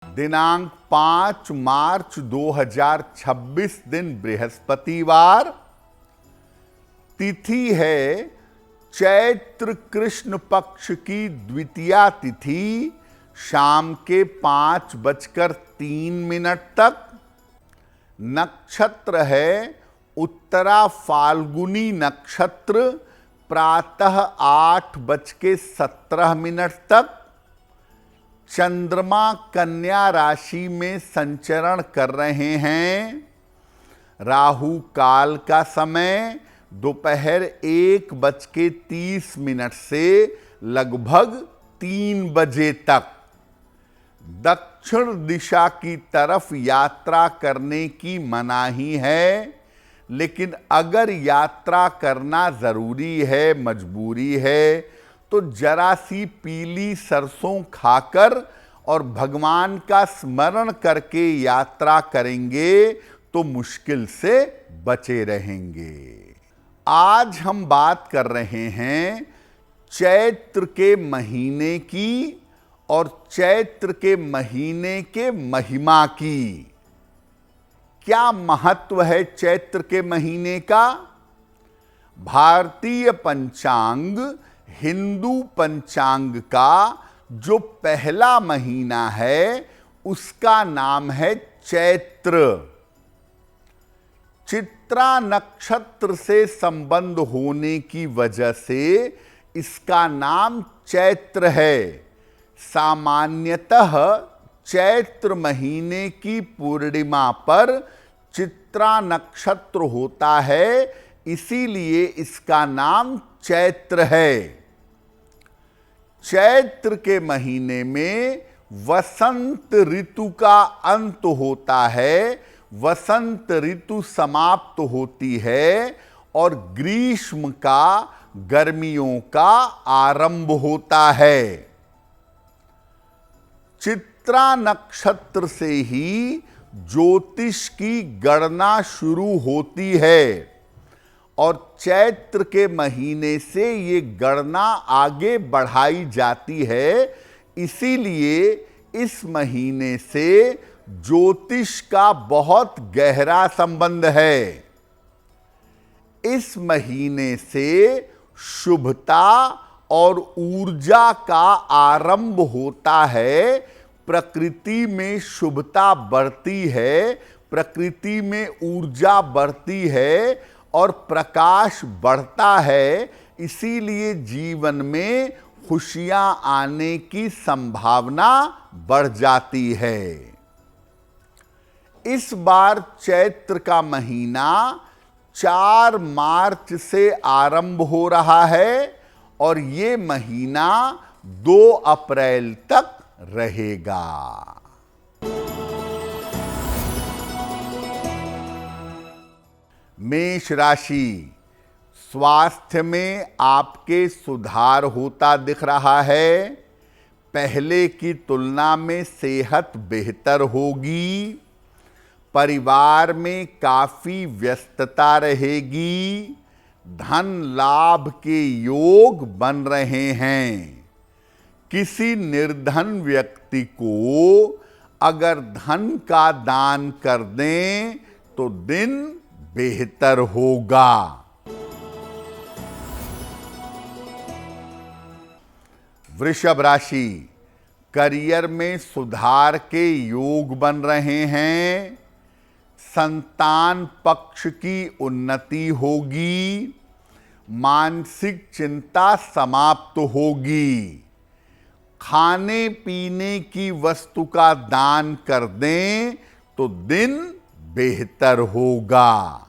दिनांक 5 मार्च 2026 दिन बृहस्पतिवार। तिथि है चैत्र कृष्ण पक्ष की द्वितीया तिथि शाम के 5:03 तक। नक्षत्र है उत्तरा फाल्गुनी नक्षत्र प्रातः 8:17 तक। चंद्रमा कन्या राशि में संचरण कर रहे हैं। राहु काल का समय दोपहर 1:30 से लगभग 3 बजे तक। दक्षिण दिशा की तरफ यात्रा करने की मनाही है, लेकिन अगर यात्रा करना जरूरी है, मजबूरी है, तो जरा सी पीली सरसों खाकर और भगवान का स्मरण करके यात्रा करेंगे तो मुश्किल से बचे रहेंगे। आज हम बात कर रहे हैं चैत्र के महीने की और चैत्र के महीने के महिमा की। क्या महत्व है चैत्र के महीने का? भारतीय पंचांग, हिंदू पंचांग का जो पहला महीना है उसका नाम है चैत्र। चित्रा नक्षत्र से संबंध होने की वजह से इसका नाम चैत्र है। सामान्यतः चैत्र महीने की पूर्णिमा पर चित्रा नक्षत्र होता है, इसीलिए इसका नाम चैत्र है। चैत्र के महीने में वसंत ऋतु का अंत होता है, वसंत ऋतु समाप्त होती है और ग्रीष्म का, गर्मियों का आरंभ होता है। चित्रा नक्षत्र से ही ज्योतिष की गणना शुरू होती है और चैत्र के महीने से ये गणना आगे बढ़ाई जाती है। इसीलिए इस महीने से ज्योतिष का बहुत गहरा संबंध है। इस महीने से शुभता और ऊर्जा का आरंभ होता है। प्रकृति में शुभता बढ़ती है, प्रकृति में ऊर्जा बढ़ती है और प्रकाश बढ़ता है। इसीलिए जीवन में खुशियां आने की संभावना बढ़ जाती है। इस बार चैत्र का महीना 4 मार्च से आरंभ हो रहा है और ये महीना 2 अप्रैल तक रहेगा। मेष राशि, स्वास्थ्य में आपके सुधार होता दिख रहा है। पहले की तुलना में सेहत बेहतर होगी। परिवार में काफी व्यस्तता रहेगी। धन लाभ के योग बन रहे हैं। किसी निर्धन व्यक्ति को अगर धन का दान कर दें तो दिन बेहतर होगा। वृषभ राशि, करियर में सुधार के योग बन रहे हैं। संतान पक्ष की उन्नति होगी। मानसिक चिंता समाप्त होगी। खाने पीने की वस्तु का दान कर दें तो दिन बेहतर होगा।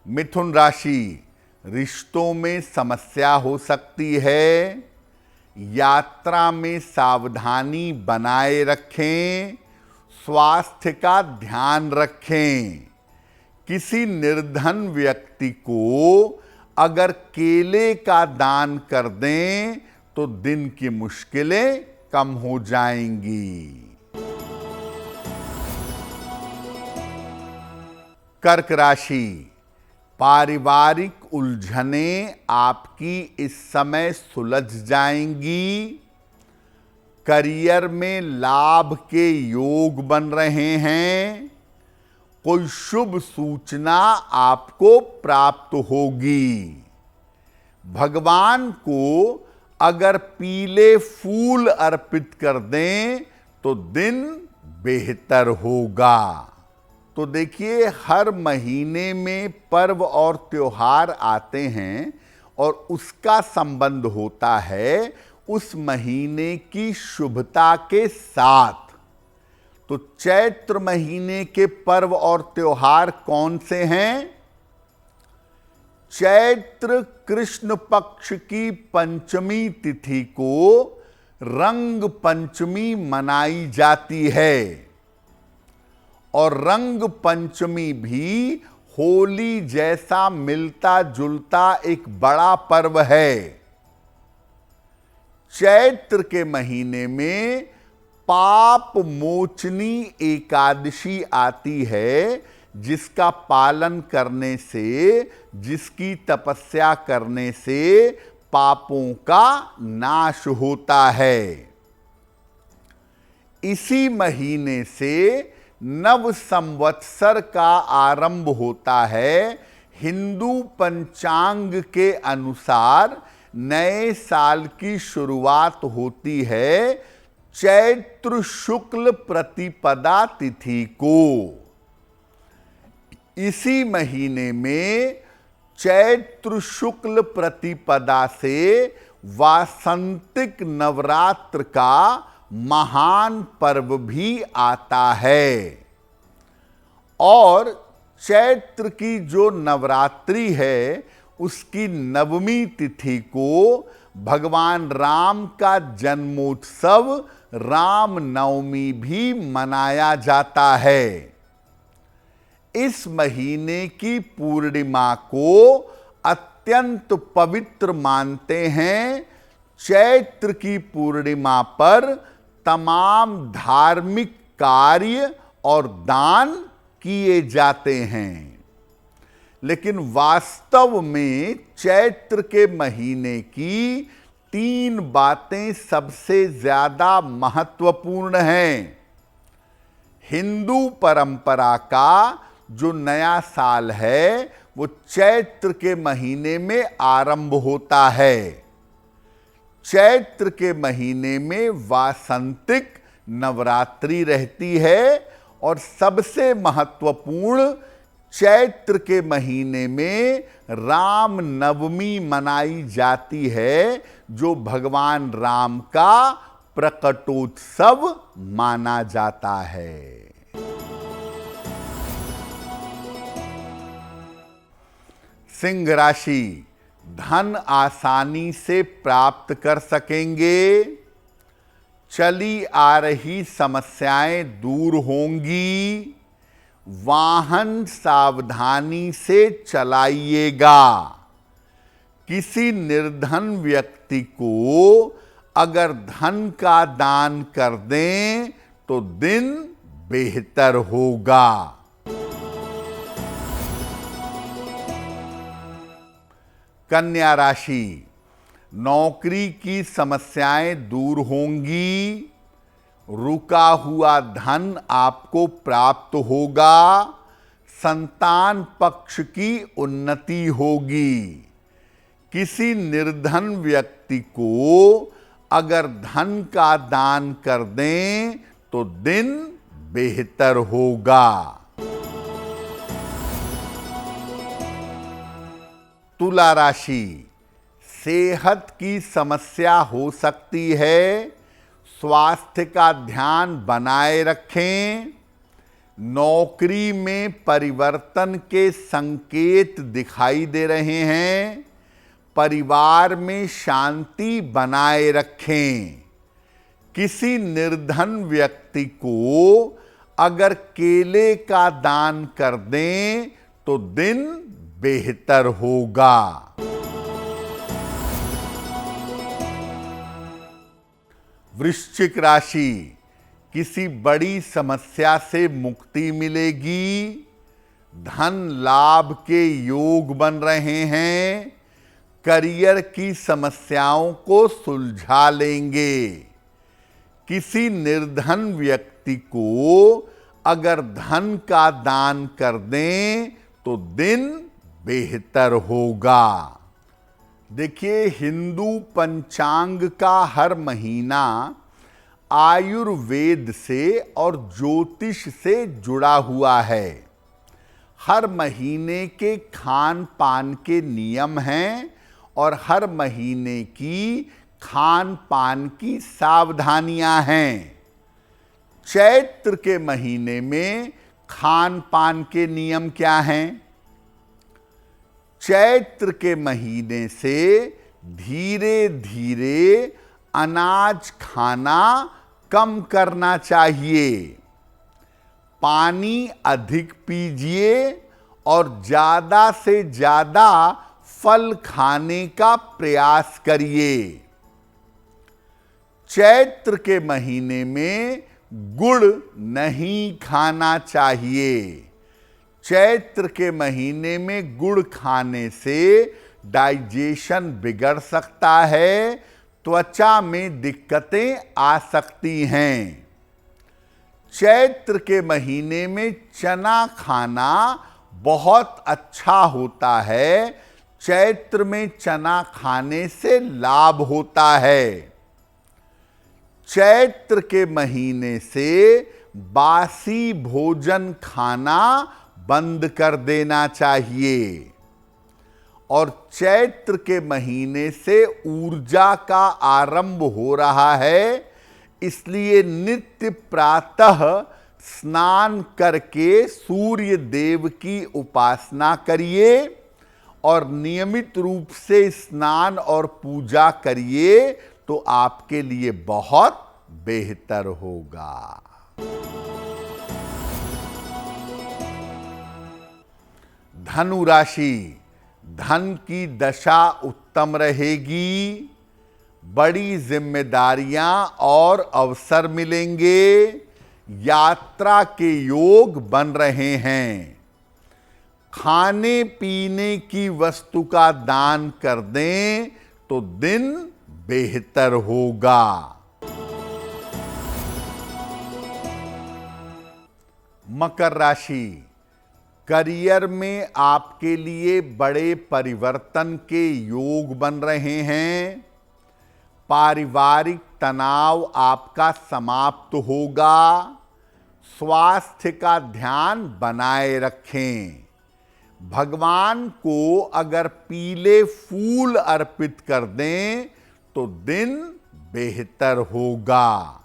मिथुन राशि, रिश्तों में समस्या हो सकती है। यात्रा में सावधानी बनाए रखें। स्वास्थ्य का ध्यान रखें। किसी निर्धन व्यक्ति को अगर केले का दान कर दें तो दिन की मुश्किलें कम हो जाएंगी। कर्क राशि, पारिवारिक उलझनें आपकी इस समय सुलझ जाएंगी। करियर में लाभ के योग बन रहे हैं। कोई शुभ सूचना आपको प्राप्त होगी। भगवान को अगर पीले फूल अर्पित कर दें तो दिन बेहतर होगा। तो देखिए, हर महीने में पर्व और त्योहार आते हैं और उसका संबंध होता है उस महीने की शुभता के साथ। तो चैत्र महीने के पर्व और त्योहार कौन से हैं? चैत्र कृष्ण पक्ष की पंचमी तिथि को रंग पंचमी मनाई जाती है और रंग पंचमी भी होली जैसा मिलता जुलता एक बड़ा पर्व है। चैत्र के महीने में पाप मोचनी एकादशी आती है, जिसका पालन करने से, जिसकी तपस्या करने से पापों का नाश होता है। इसी महीने से नव संवत्सर का आरंभ होता है। हिंदू पंचांग के अनुसार नए साल की शुरुआत होती है चैत्र शुक्ल प्रतिपदा तिथि को। इसी महीने में चैत्र शुक्ल प्रतिपदा से वासंतिक नवरात्र का महान पर्व भी आता है। और चैत्र की जो नवरात्रि है उसकी नवमी तिथि को भगवान राम का जन्मोत्सव राम नवमी भी मनाया जाता है। इस महीने की पूर्णिमा को अत्यंत पवित्र मानते हैं। चैत्र की पूर्णिमा पर तमाम धार्मिक कार्य और दान किए जाते हैं। लेकिन वास्तव में चैत्र के महीने की 3 बातें सबसे ज्यादा महत्वपूर्ण हैं। हिंदू परंपरा का जो नया साल है वो चैत्र के महीने में आरंभ होता है। चैत्र के महीने में वासंतिक नवरात्रि रहती है और सबसे महत्वपूर्ण चैत्र के महीने में राम नवमी मनाई जाती है, जो भगवान राम का प्रकटोत्सव माना जाता है। सिंह राशि, धन आसानी से प्राप्त कर सकेंगे। चली आ रही समस्याएं दूर होंगी। वाहन सावधानी से चलाइएगा। किसी निर्धन व्यक्ति को अगर धन का दान कर दें तो दिन बेहतर होगा। कन्या राशि, नौकरी की समस्याएं दूर होंगी। रुका हुआ धन आपको प्राप्त होगा। संतान पक्ष की उन्नति होगी। किसी निर्धन व्यक्ति को अगर धन का दान कर दें तो दिन बेहतर होगा। तुला राशि, सेहत की समस्या हो सकती है। स्वास्थ्य का ध्यान बनाए रखें। नौकरी में परिवर्तन के संकेत दिखाई दे रहे हैं। परिवार में शांति बनाए रखें। किसी निर्धन व्यक्ति को अगर केले का दान कर दें तो दिन बेहतर होगा। वृश्चिक राशि, किसी बड़ी समस्या से मुक्ति मिलेगी। धन लाभ के योग बन रहे हैं, करियर की समस्याओं को सुलझा लेंगे। किसी निर्धन व्यक्ति को अगर धन का दान कर दें तो दिन बेहतर होगा। देखिए, हिंदू पंचांग का हर महीना आयुर्वेद से और ज्योतिष से जुड़ा हुआ है। हर महीने के खान पान के नियम हैं और हर महीने की खान पान की सावधानियां हैं। चैत्र के महीने में खान पान के नियम क्या हैं? चैत्र के महीने से धीरे धीरे अनाज खाना कम करना चाहिए। पानी अधिक पीजिए और ज़्यादा से ज़्यादा फल खाने का प्रयास करिए। चैत्र के महीने में गुड़ नहीं खाना चाहिए। चैत्र के महीने में गुड़ खाने से डाइजेशन बिगड़ सकता है, त्वचा में दिक्कतें आ सकती हैं। चैत्र के महीने में चना खाना बहुत अच्छा होता है। चैत्र में चना खाने से लाभ होता है। चैत्र के महीने से बासी भोजन खाना बंद कर देना चाहिए और चैत्र के महीने से ऊर्जा का आरंभ हो रहा है, इसलिए नित्य प्रातः स्नान करके सूर्य देव की उपासना करिए और नियमित रूप से स्नान और पूजा करिए तो आपके लिए बहुत बेहतर होगा। धनु राशि, धन की दशा उत्तम रहेगी। बड़ी जिम्मेदारियां और अवसर मिलेंगे। यात्रा के योग बन रहे हैं। खाने पीने की वस्तु का दान कर दें तो दिन बेहतर होगा। मकर राशि, करियर में आपके लिए बड़े परिवर्तन के योग बन रहे हैं। पारिवारिक तनाव आपका समाप्त होगा। स्वास्थ्य का ध्यान बनाए रखें। भगवान को अगर पीले फूल अर्पित कर दें तो दिन बेहतर होगा।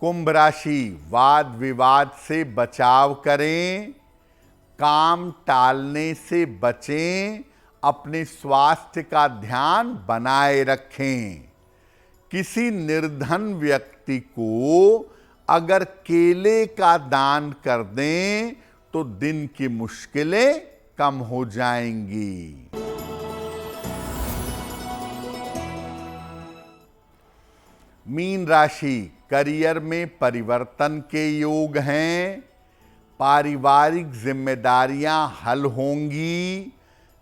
कुंभ राशि, वाद विवाद से बचाव करें। काम टालने से बचें। अपने स्वास्थ्य का ध्यान बनाए रखें। किसी निर्धन व्यक्ति को अगर केले का दान कर दें तो दिन की मुश्किलें कम हो जाएंगी। मीन राशि, करियर में परिवर्तन के योग हैं। पारिवारिक जिम्मेदारियां हल होंगी।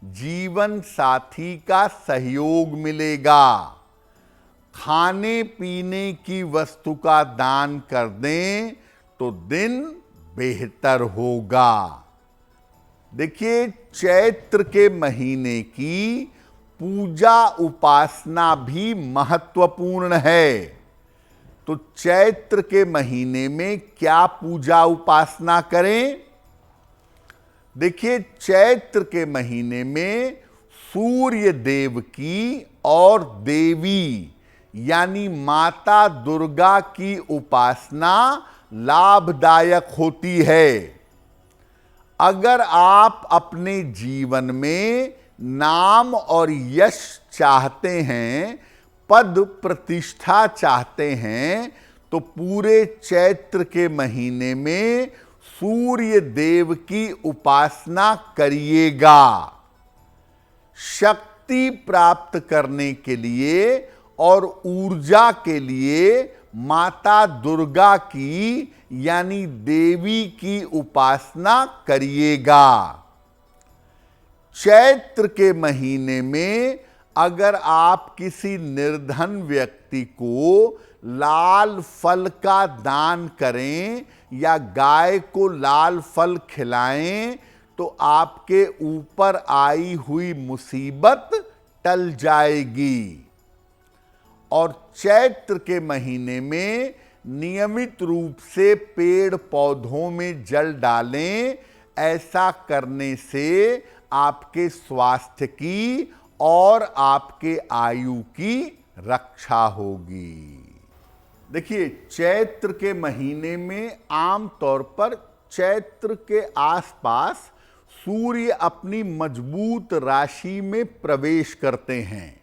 जीवन साथी का सहयोग मिलेगा। खाने पीने की वस्तु का दान कर दें तो दिन बेहतर होगा। देखिए, चैत्र के महीने की पूजा उपासना भी महत्वपूर्ण है। तो चैत्र के महीने में क्या पूजा उपासना करें? देखिए, चैत्र के महीने में सूर्य देव की और देवी यानी माता दुर्गा की उपासना लाभदायक होती है। अगर आप अपने जीवन में नाम और यश चाहते हैं, पद प्रतिष्ठा चाहते हैं, तो पूरे चैत्र के महीने में सूर्य देव की उपासना करिएगा। शक्ति प्राप्त करने के लिए और ऊर्जा के लिए माता दुर्गा की यानी देवी की उपासना करिएगा। चैत्र के महीने में अगर आप किसी निर्धन व्यक्ति को लाल फल का दान करें या गाय को लाल फल खिलाएं तो आपके ऊपर आई हुई मुसीबत टल जाएगी। और चैत्र के महीने में नियमित रूप से पेड़ पौधों में जल डालें। ऐसा करने से आपके स्वास्थ्य की और आपके आयु की रक्षा होगी। देखिए, चैत्र के महीने में आमतौर पर चैत्र के आसपास सूर्य अपनी मजबूत राशि में प्रवेश करते हैं।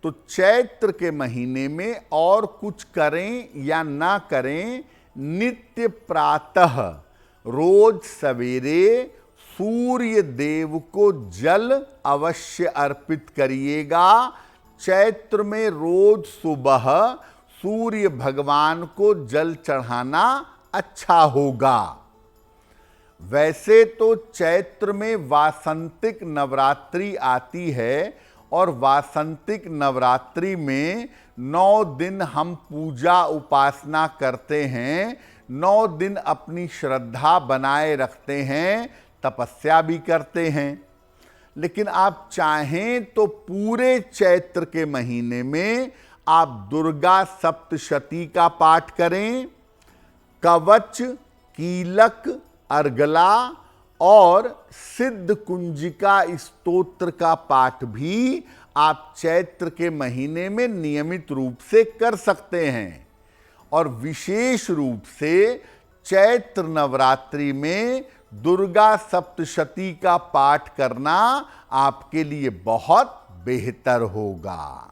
तो चैत्र के महीने में और कुछ करें या ना करें, नित्य प्रातः रोज सवेरे सूर्य देव को जल अवश्य अर्पित करिएगा। चैत्र में रोज सुबह सूर्य भगवान को जल चढ़ाना अच्छा होगा। वैसे तो चैत्र में वासंतिक नवरात्रि आती है और वासंतिक नवरात्रि में 9 दिन हम पूजा उपासना करते हैं, 9 दिन अपनी श्रद्धा बनाए रखते हैं, तपस्या भी करते हैं। लेकिन आप चाहें तो पूरे चैत्र के महीने में आप दुर्गा सप्तशती का पाठ करें, कवच, कीलक, अर्गला और सिद्ध कुंजिका स्तोत्र का पाठ भी आप चैत्र के महीने में नियमित रूप से कर सकते हैं। और विशेष रूप से चैत्र नवरात्रि में दुर्गा सप्तशती का पाठ करना आपके लिए बहुत बेहतर होगा।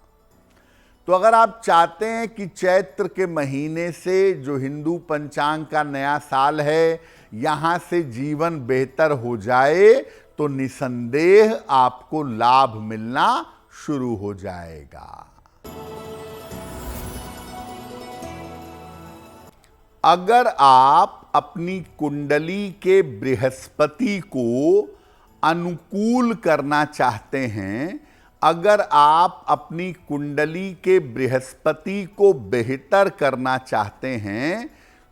तो अगर आप चाहते हैं कि चैत्र के महीने से जो हिंदू पंचांग का नया साल है यहाँ से जीवन बेहतर हो जाए तो निसंदेह आपको लाभ मिलना शुरू हो जाएगा। अगर आप अपनी कुंडली के बृहस्पति को अनुकूल करना चाहते हैं, अगर आप अपनी कुंडली के बृहस्पति को बेहतर करना चाहते हैं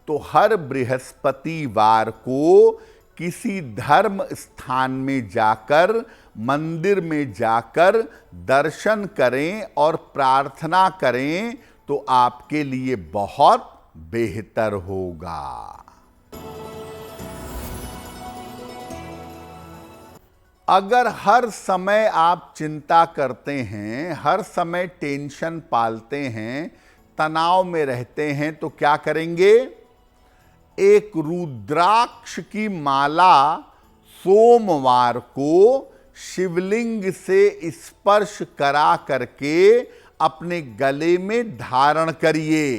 तो हर बृहस्पतिवार को किसी धर्म स्थान में जाकर, मंदिर में जाकर दर्शन करें और प्रार्थना करें तो आपके लिए बहुत बेहतर होगा। अगर हर समय आप चिंता करते हैं, हर समय टेंशन पालते हैं, तनाव में रहते हैं तो क्या करेंगे? एक रुद्राक्ष की माला सोमवार को शिवलिंग से स्पर्श करा करके अपने गले में धारण करिए।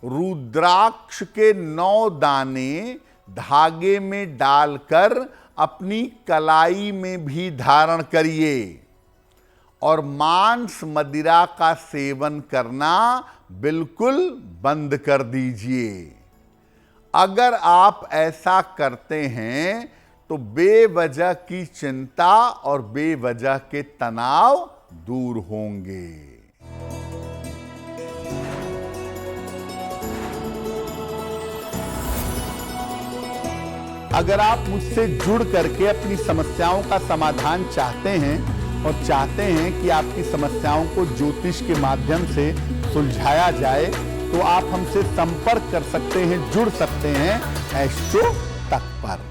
रुद्राक्ष के 9 दाने धागे में डालकर अपनी कलाई में भी धारण करिए और मांस मदिरा का सेवन करना बिल्कुल बंद कर दीजिए। अगर आप ऐसा करते हैं तो बेवजह की चिंता और बेवजह के तनाव दूर होंगे। अगर आप मुझसे जुड़ करके अपनी समस्याओं का समाधान चाहते हैं और चाहते हैं कि आपकी समस्याओं को ज्योतिष के माध्यम से सुलझाया जाए तो आप हमसे संपर्क कर सकते हैं, जुड़ सकते हैं एस्ट्रो तक पर।